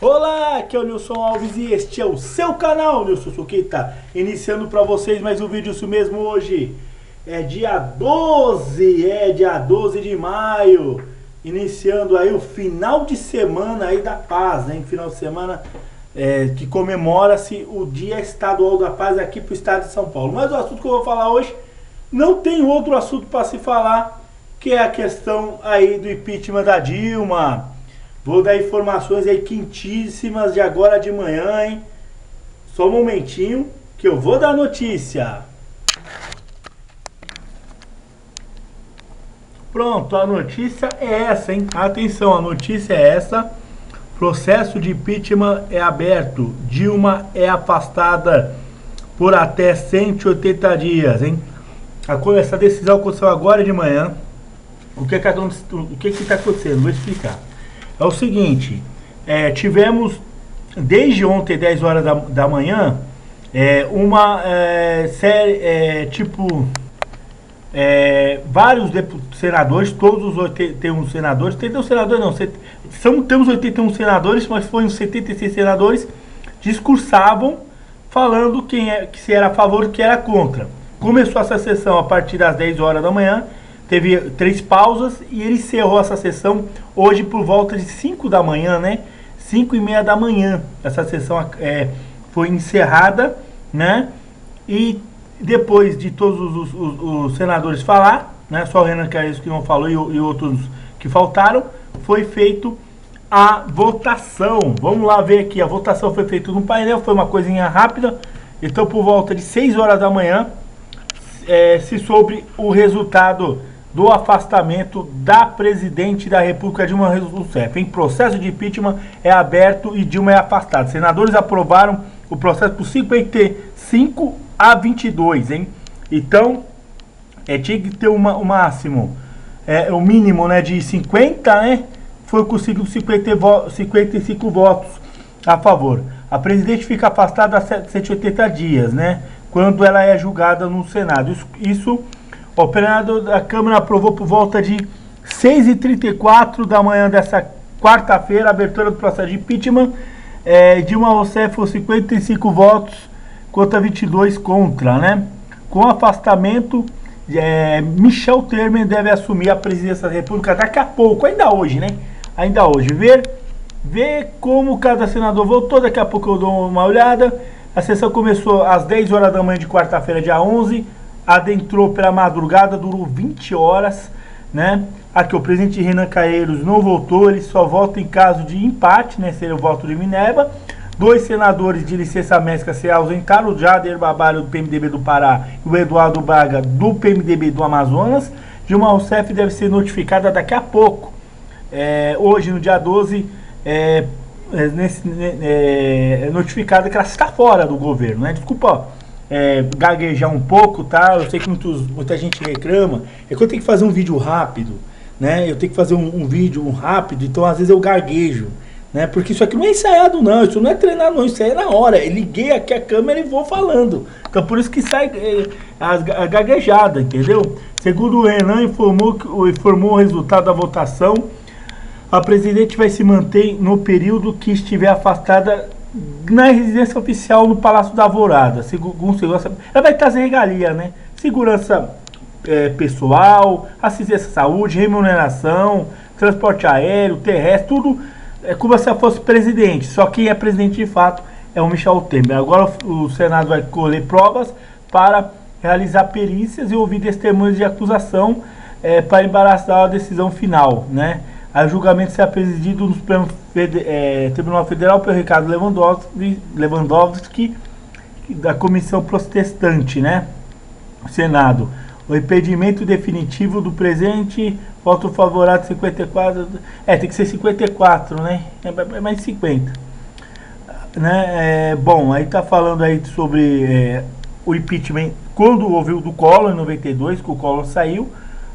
Olá, aqui é o Nilson Alves e este é o seu canal, Nilson Suquita. Iniciando para vocês mais um vídeo, isso mesmo, hoje é dia 12 de maio. Iniciando aí o final de semana aí da paz, hein? Final de semana que comemora-se o Dia Estadual da Paz aqui pro estado de São Paulo. Mas o assunto que eu vou falar hoje, não tem outro assunto para se falar, que é a questão aí do impeachment da Dilma. Vou dar informações aí quentíssimas de agora de manhã, hein? Só um momentinho que eu vou dar notícia. Pronto, a notícia é essa, hein? Atenção, a notícia é essa. Processo de impeachment é aberto. Dilma é afastada por até 180 dias, hein? Essa decisão aconteceu agora de manhã. O que está acontecendo? Vou explicar. É o seguinte, tivemos desde ontem, 10 horas da manhã, uma série, vários senadores, todos os 81 senadores, 81 senadores não, temos 81 senadores, mas foram 76 senadores, discursavam falando se era a favor ou que era contra. Começou essa sessão a partir das 10 horas da manhã, teve 3 pausas e ele encerrou essa sessão hoje por volta de 5 da manhã, né? 5:30 da manhã. Essa sessão foi encerrada, né? E depois de todos os senadores falar, né? Só o Renan Calheiros que não falou e outros que faltaram, foi feito a votação. Vamos lá ver aqui. A votação foi feita no painel, foi uma coisinha rápida. Então, por volta de 6 horas da manhã, se soube o resultado do afastamento da presidente da República, Dilma Rousseff. Em processo de impeachment é aberto e Dilma é afastada. Senadores aprovaram o processo por 55-22, hein? Então, tinha que ter o máximo, o mínimo, né, de 50, né? Foi conseguido 55 votos a favor. A presidente fica afastada há 180 dias, né? Quando ela é julgada no Senado. Isso o plenário da Câmara aprovou por volta de 6h34 da manhã dessa quarta-feira, a abertura do processo de impeachment. Dilma Rousseff foi 55 votos contra 22 contra, né? Com afastamento, Michel Temer deve assumir a presidência da República daqui a pouco, ainda hoje, né? Ainda hoje. Ver como cada senador votou, daqui a pouco eu dou uma olhada. A sessão começou às 10 horas da manhã de quarta-feira, dia 11, adentrou pela madrugada, durou 20 horas, né? Aqui o presidente Renan Calheiros não votou, ele só vota em caso de empate, né? Seria o voto de Minerva. 2 senadores de licença médica se ausentaram, o Jader Barbalho do PMDB do Pará e o Eduardo Braga do PMDB do Amazonas. Dilma Rousseff deve ser notificada daqui a pouco. Hoje, no dia 12, notificada que ela está fora do governo, né? Desculpa gaguejar um pouco, tá? Eu sei que muita gente reclama, é que eu tenho que fazer um vídeo rápido, né? Eu tenho que fazer um vídeo rápido, então às vezes eu gaguejo, né? Porque isso aqui não é ensaiado não, isso não é treinado não, isso aí é na hora. Eu liguei aqui a câmera e vou falando, então por isso que sai a gaguejada, entendeu? Segundo o Renan informou o resultado da votação, a presidente vai se manter no período que estiver afastada na residência oficial no Palácio da Alvorada. Ela vai trazer regalia, né? Segurança pessoal, assistência à saúde, remuneração, transporte aéreo, terrestre, tudo como se ela fosse presidente. Só que quem é presidente de fato é o Michel Temer. Agora o Senado vai colher provas para realizar perícias e ouvir testemunhos de acusação para embaraçar a decisão final, né? O julgamento será presidido no Tribunal Federal pelo Ricardo Lewandowski da Comissão Protestante, né? Senado. O impedimento definitivo do presente, voto favorável 54. Tem que ser 54, né? É mais 50. Né? Bom, aí tá falando aí sobre o impeachment quando houve o do Collor em 92, que o Collor saiu.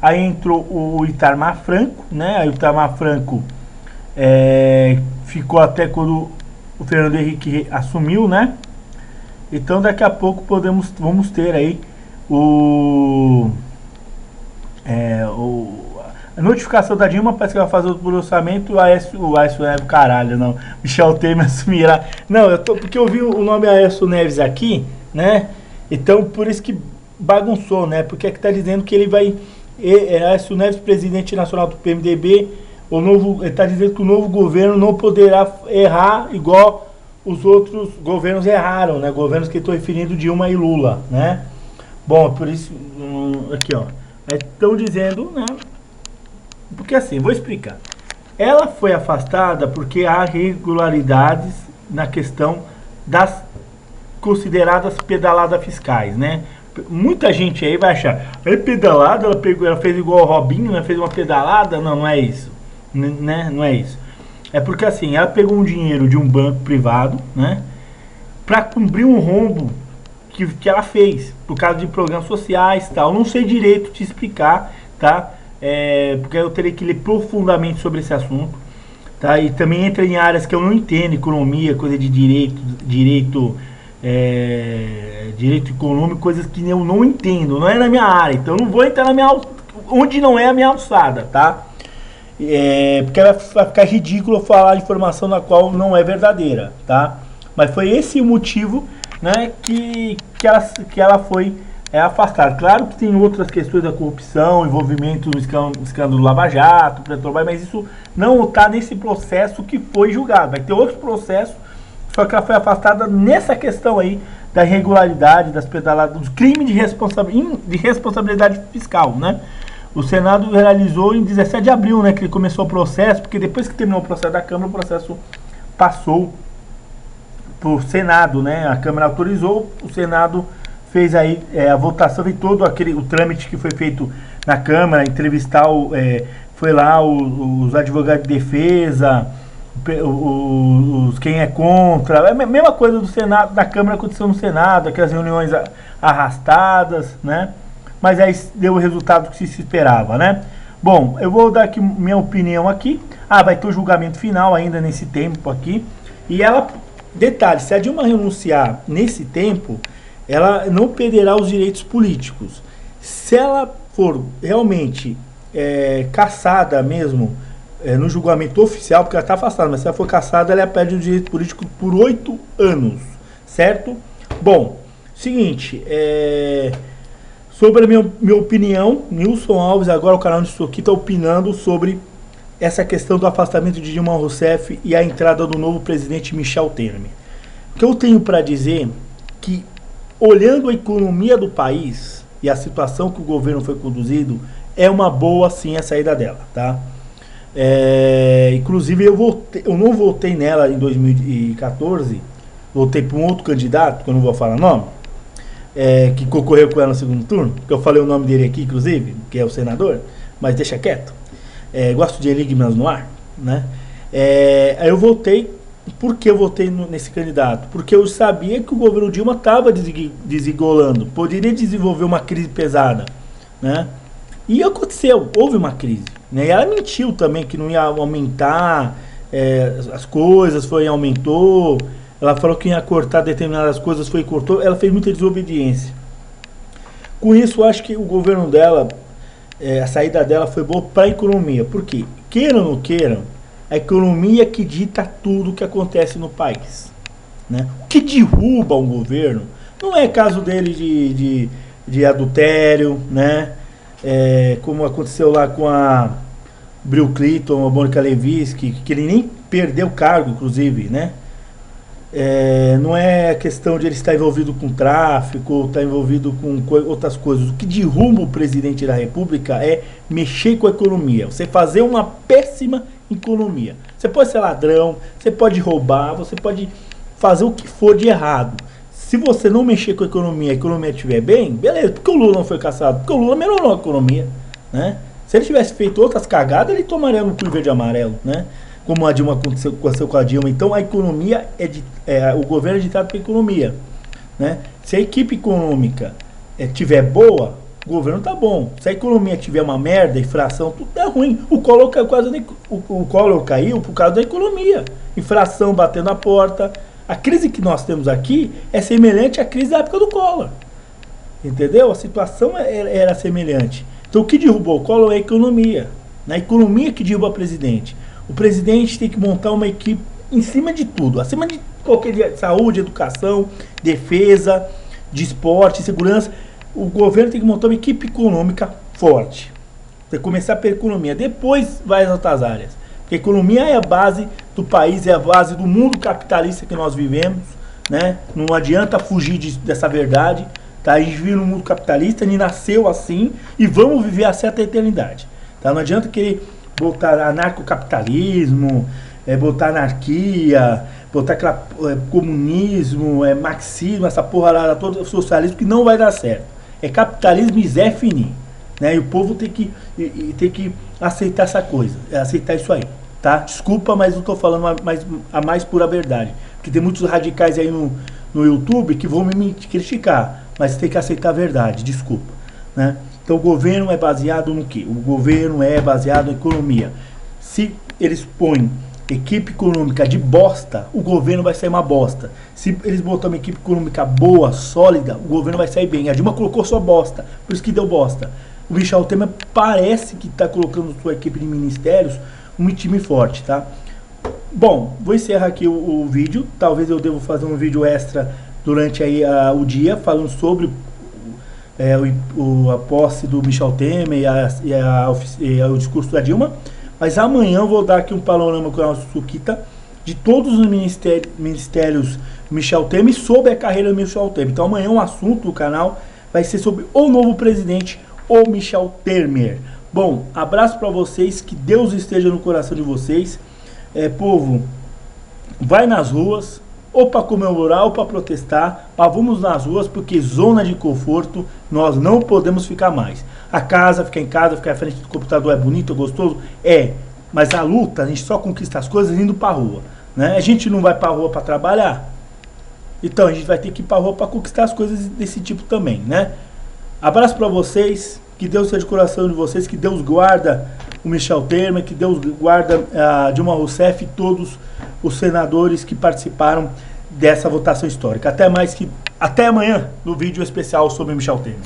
Aí entrou o Itamar Franco, né? Aí o Itamar Franco ficou até quando o Fernando Henrique assumiu, né? Então daqui a pouco vamos ter aí A notificação da Dilma parece que vai fazer o orçamento, o Aécio Neves, caralho, não. Michel Temer assumirá. Não, porque eu vi o nome Aécio Neves aqui, né? Então, por isso que bagunçou, né? Porque é que tá dizendo que ele vai... Aécio Neves, presidente nacional do PMDB, ele está dizendo que o novo governo não poderá errar igual os outros governos erraram, né? Governos que estou referindo Dilma e Lula, né? Bom, por isso, aqui ó, estão dizendo, né? Porque assim, vou explicar. Ela foi afastada porque há irregularidades na questão das consideradas pedaladas fiscais, né? Muita gente aí vai achar, é pedalada, ela fez igual o Robinho, né? Fez uma pedalada, não é isso, né? Não é isso. É porque assim, ela pegou um dinheiro de um banco privado, né? Para cobrir um rombo que ela fez, por causa de programas sociais e tal. Não sei direito te explicar, tá? Porque eu teria que ler profundamente sobre esse assunto, tá? E também entra em áreas que eu não entendo, economia, coisa de direito econômico, coisas que eu não entendo, não é na minha área, então eu não vou entrar onde não é a minha alçada, tá? Porque vai ficar ridículo falar informação na qual não é verdadeira, tá? Mas foi esse o motivo, né, que ela foi afastada. Claro que tem outras questões da corrupção, envolvimento no escândalo Lava Jato, Petrobras, mas isso não está nesse processo que foi julgado. Vai ter outro processo, só que ela foi afastada nessa questão aí da irregularidade, das pedaladas, dos crimes de responsabilidade fiscal, né? O Senado realizou em 17 de abril, né, que ele começou o processo, porque depois que terminou o processo da Câmara, o processo passou para o Senado, né? A Câmara autorizou, o Senado fez aí a votação e todo o trâmite que foi feito na Câmara, entrevistar, foi lá os advogados de defesa, quem é contra, a mesma coisa do Senado, da Câmara aconteceu no Senado, aquelas reuniões arrastadas, né? Mas aí deu o resultado que se esperava, né? Bom, eu vou dar aqui minha opinião aqui. Vai ter o julgamento final ainda nesse tempo aqui. E ela, detalhe, se a Dilma renunciar nesse tempo, ela não perderá os direitos políticos. Se ela for realmente cassada mesmo, no julgamento oficial, porque ela está afastada, mas se ela for cassada, ela perde o direito político por 8 anos, certo? Bom, seguinte, sobre a minha opinião, Nilson Alves, agora o canal onde estou aqui, está opinando sobre essa questão do afastamento de Dilma Rousseff e a entrada do novo presidente Michel Temer. O que eu tenho para dizer que, olhando a economia do país e a situação que o governo foi conduzido, é uma boa sim a saída dela, tá? Inclusive eu não votei nela em 2014, votei para um outro candidato, que eu não vou falar nome, que concorreu com ela no segundo turno, que eu falei o nome dele aqui, inclusive, que é o senador, mas deixa quieto. Gosto de enigmas no ar, né? Aí eu votei. Por que eu votei nesse candidato? Porque eu sabia que o governo Dilma estava desengolando, poderia desenvolver uma crise pesada, né? E aconteceu, houve uma crise, né? E ela mentiu também que não ia aumentar as coisas, aumentou. Ela falou que ia cortar determinadas coisas, cortou. Ela fez muita desobediência. Com isso, eu acho que o governo dela, a saída dela foi boa para a economia. Por quê? Queiram ou não queiram, a economia que dita tudo o que acontece no país, né? O que derruba um governo não é caso dele de adultério, né? Como aconteceu lá com a Bill Clinton, a Mônica Lewinsky, que ele nem perdeu o cargo, inclusive, né? Não é questão de ele estar envolvido com tráfico ou estar envolvido com outras coisas. O que derruba o presidente da República é mexer com a economia. Você fazer uma péssima economia. Você pode ser ladrão, você pode roubar, você pode fazer o que for de errado. Se você não mexer com a economia estiver bem, beleza. Por que o Lula não foi caçado? Porque o Lula melhorou a economia, né? Se ele tivesse feito outras cagadas, ele tomaria no cu verde e amarelo, né? Como a Dilma aconteceu com a Dilma. Então a economia o governo é ditado pela economia, né? Se a equipe econômica tiver boa, o governo tá bom. Se a economia tiver uma merda, inflação, tudo é ruim. O Collor caiu por causa da economia. Inflação batendo a porta. A crise que nós temos aqui é semelhante à crise da época do Collor. Entendeu? A situação era semelhante. Então o que derrubou o Collor é a economia. Na economia que derruba o presidente. O presidente tem que montar uma equipe em cima de tudo, acima de qualquer dia, saúde, educação, defesa, de esporte, segurança. O governo tem que montar uma equipe econômica forte. Tem que começar pela economia, depois vai às outras áreas. Porque a economia é a base do país, é a base do mundo capitalista que nós vivemos, né? Não adianta fugir dessa verdade. Tá? A gente vive no mundo capitalista, a gente nasceu assim e vamos viver assim até a eternidade. Tá? Não adianta querer botar anarcocapitalismo, botar anarquia, botar aquela, comunismo, marxismo, essa porra lá toda, socialismo, que não vai dar certo. É capitalismo e Zé Fini. Né? E o povo tem que aceitar essa coisa, aceitar isso aí. Tá? Desculpa, mas eu estou falando a mais pura verdade. Porque tem muitos radicais aí no YouTube que vão me criticar, mas tem que aceitar a verdade, desculpa. Né? Então o governo é baseado no quê? O governo é baseado na economia. Se eles põem equipe econômica de bosta, o governo vai sair uma bosta. Se eles botarem uma equipe econômica boa, sólida, o governo vai sair bem. A Dilma colocou sua bosta, por isso que deu bosta. O Michel Temer parece que está colocando sua equipe de ministérios um time forte, tá? Bom, vou encerrar aqui o vídeo. Talvez eu devo fazer um vídeo extra durante aí o dia, falando sobre a posse do Michel Temer e o discurso da Dilma. Mas amanhã eu vou dar aqui um panorama com o nosso Suquita de todos os ministérios Michel Temer e sobre a carreira do Michel Temer. Então amanhã o assunto do canal vai ser sobre o novo presidente, o Michel Temer. Bom, abraço para vocês, que Deus esteja no coração de vocês. Povo, vai nas ruas, ou para comemorar ou para protestar, mas vamos nas ruas, porque zona de conforto nós não podemos ficar mais. A casa, ficar em casa, ficar à frente do computador é bonito, é gostoso? É, mas a luta, a gente só conquista as coisas indo para a rua, né? A gente não vai para a rua para trabalhar, então a gente vai ter que ir para a rua para conquistar as coisas desse tipo também, né? Abraço para vocês, que Deus seja de coração de vocês, que Deus guarda o Michel Temer, que Deus guarda a Dilma Rousseff e todos os senadores que participaram dessa votação histórica. Até amanhã no vídeo especial sobre Michel Temer.